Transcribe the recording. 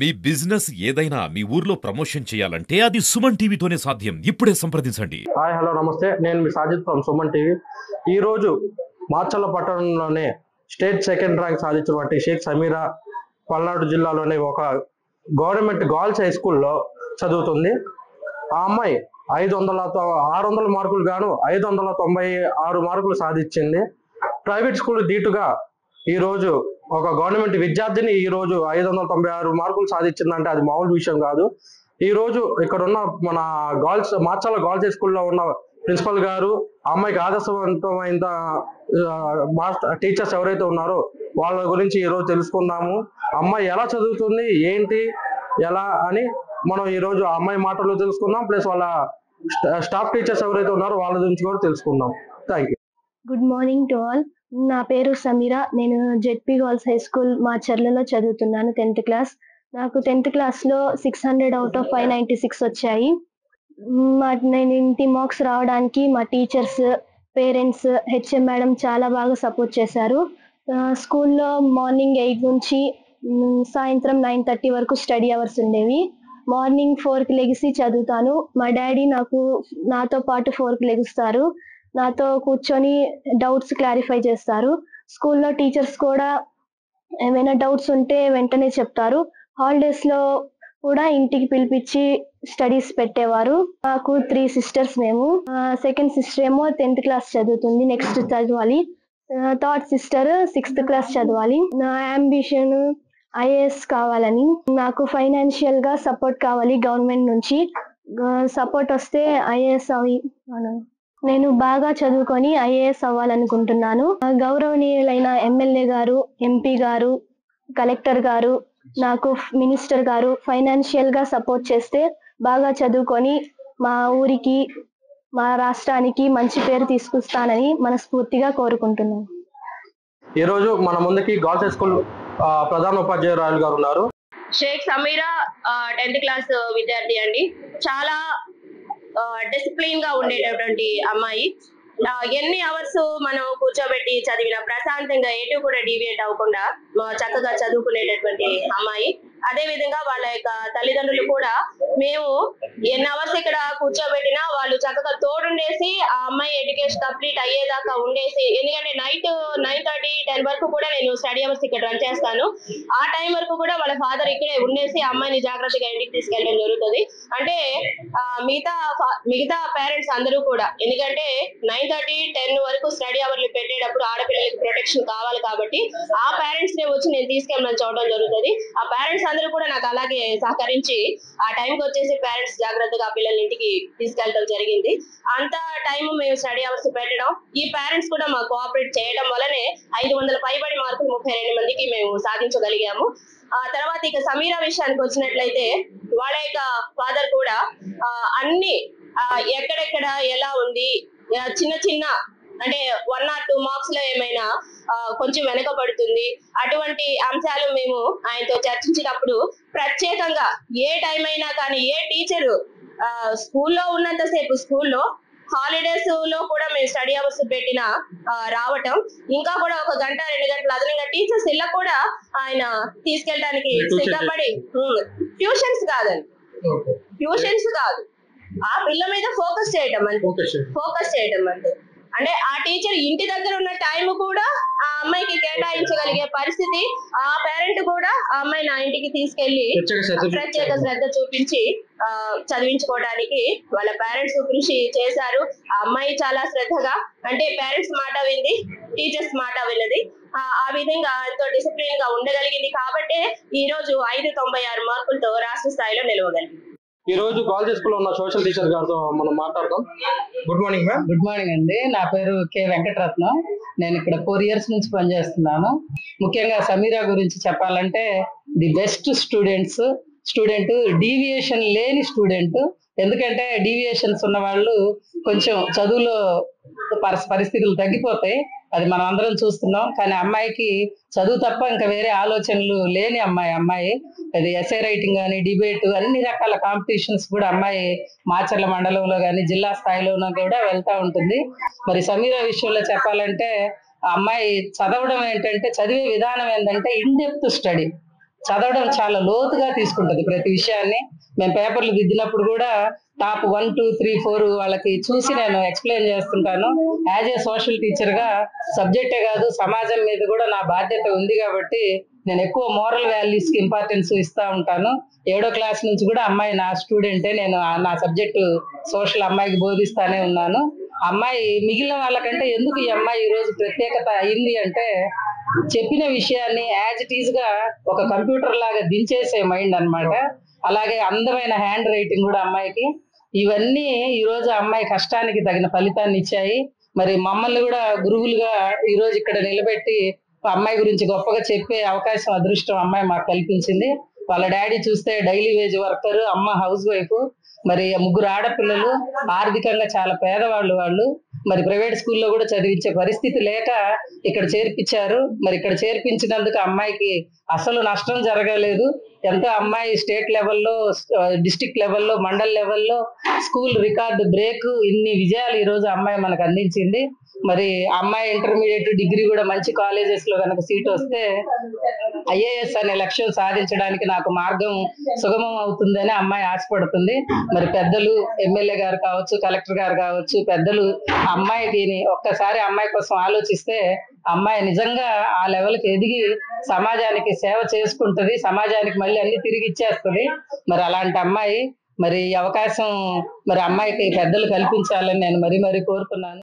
మీ business ఏదైనా మీ ఊర్లో promotion చేయాలంటే అది సుమన్ టీవీతోనే సాధ్యం. ఇప్పుడే సంప్రదించండి. హాయ్ హలో నమస్తే, నేను మీ సాజిద్ ఫ్రమ్ సుమన్ టీవీ. ఈరోజు మాచర్ల పట్టణంలోనే స్టేట్ సెకండ్ ర్యాంక్ సాధించినటువంటి షేక్ సమీరా పల్నాడు జిల్లాలోని ఒక గవర్నమెంట్ గర్ల్స్ హై స్కూల్లో చదువుతుంది. ఆ అమ్మాయి 600 మార్కులు గాను 596 మార్కులు సాధించింది. ప్రైవేట్ స్కూల్ దీటుగా ఈరోజు ఒక గవర్నమెంట్ విద్యార్థిని ఈరోజు 596 మార్కులు సాధించిందంటే అది మామూలు విషయం కాదు. ఈ రోజు ఇక్కడ ఉన్న మన మాచర్ల గర్ల్స్ హై స్కూల్లో ఉన్న ప్రిన్సిపల్ గారు అమ్మాయికి ఆదర్శవంతమైన టీచర్స్ ఎవరైతే ఉన్నారో వాళ్ళ గురించి ఈ రోజు తెలుసుకుందాము. అమ్మాయి ఎలా చదువుతుంది, ఏంటి, ఎలా అని మనం ఈ రోజు ఆ అమ్మాయి మాటల్లో తెలుసుకుందాం. ప్లస్ వాళ్ళ స్టాఫ్ టీచర్స్ ఎవరైతే ఉన్నారో వాళ్ళ గురించి కూడా తెలుసుకుందాం. Thank you. Good morning to all. నా పేరు సమీరా. నేను జెడ్పీ గర్ల్స్ హై స్కూల్ మాచర్లలో చదువుతున్నాను 10th క్లాస్. నాకు 10th క్లాస్లో 600 అవుట్ ఆఫ్ 596 వచ్చాయి. నేను ఇంటి మార్క్స్ రావడానికి మా టీచర్స్, పేరెంట్స్, హెచ్ఎం మేడం చాలా బాగా సపోర్ట్ చేశారు. స్కూల్లో మార్నింగ్ 8 నుంచి సాయంత్రం 9:30 వరకు స్టడీ అవర్స్ ఉండేవి. మార్నింగ్ 4కి లెగిసి చదువుతాను. మా డాడీ నాతో పాటు 4కి లెగుస్తారు. నాతో కూర్చొని డౌట్స్ క్లారిఫై చేస్తారు. స్కూల్లో టీచర్స్ కూడా ఏమైనా డౌట్స్ ఉంటే వెంటనే చెప్తారు. హాలిడేస్లో కూడా ఇంటికి పిలిపించి స్టడీస్ పెట్టేవారు. నాకు 3 సిస్టర్స్. మేము సెకండ్ సిస్టర్ ఏమో 10th క్లాస్ చదువుతుంది, నెక్స్ట్ చదవాలి. థర్డ్ సిస్టర్ 6th క్లాస్ చదవాలి. నా అంబిషన్ ఐఏఎస్ కావాలని. నాకు ఫైనాన్షియల్ గా సపోర్ట్ కావాలి గవర్నమెంట్ నుంచి. సపోర్ట్ వస్తే ఐఏఎస్ నేను బాగా చదువుకొని ఐఏఎస్ అవ్వాలనుకుంటున్నాను. గౌరవనీయులైన ఎమ్మెల్యే గారు, ఎంపీ గారు, కలెక్టర్ గారు, నాకు మినిస్టర్ గారు ఫైనాన్షియల్ గా సపోర్ట్ చేస్తే బాగా చదువుకొని మా ఊరికి, మా రాష్ట్రానికి మంచి పేరు తీసుకొస్తానని మనస్ఫూర్తిగా కోరుకుంటున్నాను. ఈ రోజు మన ముందుకి గర్ల్స్ హై స్కూల్ ప్రధాన ఉపాధ్యాయురాలు గారు ఉన్నారు. షేక్ సమీరా 10th క్లాస్ విద్యార్థి అండి. చాలా డిసిప్లిన్ గా ఉండేటటువంటి అమ్మాయి. ఎన్ని అవర్స్ మనం కూర్చోబెట్టి చదివినా ప్రశాంతంగా ఎటు కూడా డీవియేట్ అవ్వకుండా చక్కగా చదువుకునేటటువంటి అమ్మాయి. అదే విధంగా వాళ్ళ యొక్క తల్లిదండ్రులు కూడా మేము ఎన్ని అవర్స్ ఇక్కడ కూర్చోబెట్టినా వాళ్ళు చక్కగా తోడుండేసి ఆ అమ్మాయి ఎడ్యుకేషన్ కంప్లీట్ అయ్యేదాకా ఉండేసి, ఎందుకంటే నైట్ 9:30, 10 వరకు కూడా నేను స్టడీ అవర్స్ ఇక్కడ రన్ చేస్తాను. ఆ టైం వరకు కూడా వాళ్ళ ఫాదర్ ఇక్కడే ఉండేసి ఆ అమ్మాయిని జాగ్రత్తగా ఇంటికి తీసుకెళ్ళడం జరుగుతుంది. అంటే మిగతా పేరెంట్స్ అందరూ కూడా, ఎందుకంటే 9:30, 10 వరకు స్టడీ అవర్లు పెట్టేటప్పుడు ఆడపిల్లలకి ప్రొటెక్షన్ కావాలి కాబట్టి ఆ పేరెంట్స్ నే వచ్చి నేను తీసుకెళ్ళమని చూడడం జరుగుతుంది. ఆ పేరెంట్స్ అందరూ కూడా నాకు అలాగే సహకరించి ఆ టైంకి వచ్చేసి పేరెంట్స్ జాగ్రత్తగా పిల్లల్ని ఇంటికి తీసుకెళ్ళడం జరిగింది. అంత టైం మేము స్టడీ అవర్స్ పెట్టడం, ఈ పేరెంట్స్ కూడా మాకు కోఆపరేట్ చేయడం వల్లనే 500 పైబడి మార్కులు 32 మందికి మేము సాధించగలిగాము. ఆ తర్వాత ఇక సమీరా విషయానికి వచ్చినట్లయితే వాళ్ళ యొక్క ఫాదర్ కూడా అన్ని ఎక్కడెక్కడ ఎలా ఉంది, చిన్న అంటే 1 or 2 మార్క్స్ లో ఏమైనా కొంచెం వెనకబడుతుంది, అటువంటి అంశాలు మేము ఆయనతో చర్చించినప్పుడు ప్రత్యేకంగా ఏ టైం అయినా కానీ ఏ టీచరు స్కూల్లో ఉన్నంతసేపు స్కూల్లో, హాలిడేస్ లో కూడా మేము స్టడీ అవర్స్ పెట్టిన రావటం, ఇంకా కూడా 1 గంట 2 గంటలు అదనంగా టీచర్స్ ఇళ్ళ కూడా ఆయన తీసుకెళ్ళడానికి సిద్ధపడి, ట్యూషన్స్ కాదు ఆ పిల్ల మీద ఫోకస్ చేయటం అంటే అంటే ఆ టీచర్ ఇంటి దగ్గర ఉన్న టైం కూడా ఆ అమ్మాయికి కేటాయించగలిగే పరిస్థితి ఆ పేరెంట్ కూడా ఆ అమ్మాయి నా ఇంటికి తీసుకెళ్లి ప్రత్యేక శ్రద్ధ చూపించి చదివించుకోవడానికి వాళ్ళ పేరెంట్స్ కృషి చేశారు. ఆ అమ్మాయి చాలా శ్రద్ధగా, అంటే పేరెంట్స్ మాట వింది, టీచర్స్ మాట విన్నది. ఆ విధంగా ఎంతో డిసిప్లిన్ గా ఉండగలిగింది కాబట్టి ఈ రోజు 596 మార్కులతో రాష్ట్ర స్థాయిలో నిలవగలిగింది. ఈ రోజు గర్ల్స్ హై స్కూల్లో ఉన్న సోషల్ టీచర్ గారితో మనం మాట్లాడతాం. Good morning ma'am. Good morning అండి. నా పేరు కె వెంకటరత్నం. నేను ఇక్కడ 4 years నుంచి పనిచేస్తున్నాను. ముఖ్యంగా సమీరా గురించి చెప్పాలంటే ది బెస్ట్ స్టూడెంట్, డీవియేషన్ లేని స్టూడెంట్. ఎందుకంటే డీవియేషన్స్ ఉన్న వాళ్ళు కొంచెం చదువులో పరిస్థితులు తగ్గిపోతాయి, అది మనం అందరం చూస్తున్నాం. కానీ అమ్మాయికి చదువు తప్ప ఇంకా వేరే ఆలోచనలు లేని అమ్మాయి. అది ఎస్ఏ రైటింగ్ కానీ, డిబేట్, అన్ని రకాల కాంపిటీషన్స్ కూడా అమ్మాయి మాచర్ల మండలంలో కానీ జిల్లా స్థాయిలోనూ కూడా వెళ్తా ఉంటుంది. మరి సమీరా విషయంలో చెప్పాలంటే ఆ అమ్మాయి చదవడం ఏంటంటే, చదివే విధానం ఏంటంటే ఇన్ డెప్త్ స్టడీ. చదవడం చాలా లోతుగా తీసుకుంటది ప్రతి విషయాన్ని. మేము పేపర్లు దిద్దినప్పుడు కూడా టాప్ 1, 2, 3, 4 వాళ్ళకి చూసి నేను ఎక్స్ప్లెయిన్ చేస్తుంటాను. యాజ్ ఏ సోషల్ టీచర్ గా సబ్జెక్టే కాదు సమాజం మీద కూడా నా బాధ్యత ఉంది కాబట్టి నేను ఎక్కువ మోరల్ వాల్యూస్ కి ఇంపార్టెన్స్ ఇస్తా ఉంటాను. 7వ క్లాస్ నుంచి కూడా అమ్మాయి నా స్టూడెంటే. నేను నా సబ్జెక్టు సోషల్ అమ్మాయికి బోధిస్తానే ఉన్నాను. అమ్మాయి మిగిలిన వాళ్ళకంటే ఎందుకు ఈ అమ్మాయి ఈ రోజు ప్రత్యేకత అయింది అంటే చెప్పిన విషయాన్ని యాజ్ ఇట్ ఈజ్ గా ఒక కంప్యూటర్ లాగా దించేసే మైండ్ అన్నమాట. అలాగే అందమైన హ్యాండ్ రైటింగ్ కూడా అమ్మాయికి. ఇవన్నీ ఈ రోజు అమ్మాయి కష్టానికి తగిన ఫలితాన్ని ఇచ్చాయి. మరి మమ్మల్ని కూడా గురువులుగా ఈ రోజు ఇక్కడ నిలబెట్టి అమ్మాయి గురించి గొప్పగా చెప్పే అవకాశం, అదృష్టం అమ్మాయి మాకు కల్పించింది. వాళ్ళ డాడీ చూస్తే డైలీ వేజ్ వర్కర్, అమ్మ హౌస్ వైఫ్. మరి 3 ఆడపిల్లలు, ఆర్థికంగా చాలా పేదవాళ్ళు వాళ్ళు. మరి ప్రైవేట్ స్కూల్లో కూడా చదివించే పరిస్థితి లేక ఇక్కడ చేర్పించారు. మరి ఇక్కడ చేర్పించినందుకు అమ్మాయికి అసలు నష్టం జరగలేదు. ఎంతో అమ్మాయి స్టేట్ లెవెల్లో, డిస్ట్రిక్ట్ లెవెల్లో, మండల్ లెవెల్లో స్కూల్ రికార్డు బ్రేక్, ఇన్ని విజయాలు ఈ రోజు అమ్మాయి మనకు అందించింది. మరి అమ్మాయి ఇంటర్మీడియట్, డిగ్రీ కూడా మంచి కాలేజెస్ లో కనుక సీట్ వస్తే ఐఏఎస్ అనే లక్ష్యం సాధించడానికి నాకు మార్గం సుగమం అవుతుందని అమ్మాయి ఆశపడుతుంది. మరి పెద్దలు, ఎమ్మెల్యే గారు కావచ్చు, కలెక్టర్ గారు కావచ్చు, పెద్దలు అమ్మాయికి ఒక్కసారి అమ్మాయి కోసం ఆలోచిస్తే అమ్మాయి నిజంగా ఆ లెవెల్కి ఎదిగి సమాజానికి సేవ చేసుకుంటది, సమాజానికి మళ్ళీ అన్ని తిరిగి ఇచ్చేస్తుంది. మరి అలాంటి అమ్మాయి, మరి ఈ అవకాశం మరి అమ్మాయికి పెద్దలు కల్పించాలని నేను మరీ కోరుతున్నాను.